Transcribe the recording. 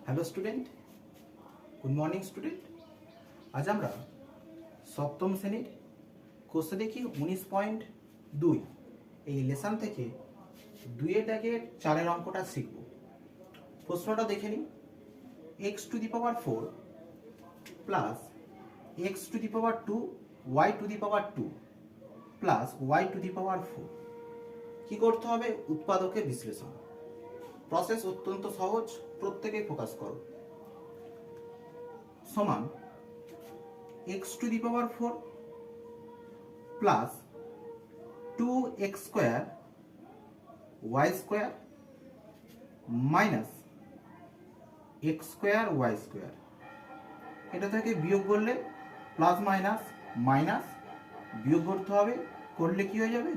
Hello student, good morning student. আজ আমরা সপ্তম শ্রেণীর কোষে দেখি 19.2 এই লেসন থেকে 2-এর দাগের 4-এর অঙ্কটা শিখব। প্রশ্নটা দেখে নিই। x to the power 4 plus x to the power 2 y to the power 2 plus y to the power 4। কি করতে হবে? উৎপাদকের বিশ্লেষণ। প্রসেস অত্যন্ত সহজ, প্রত্যেকেই ফোকাস করো। সমান x to the power 4 plus 2x square y square minus x square y square. এটা থেকে বিয়োগ করলে প্লাস মাইনাস মাইনাস বিয়োগ করতে হবে, করলে কি হয়ে যাবে?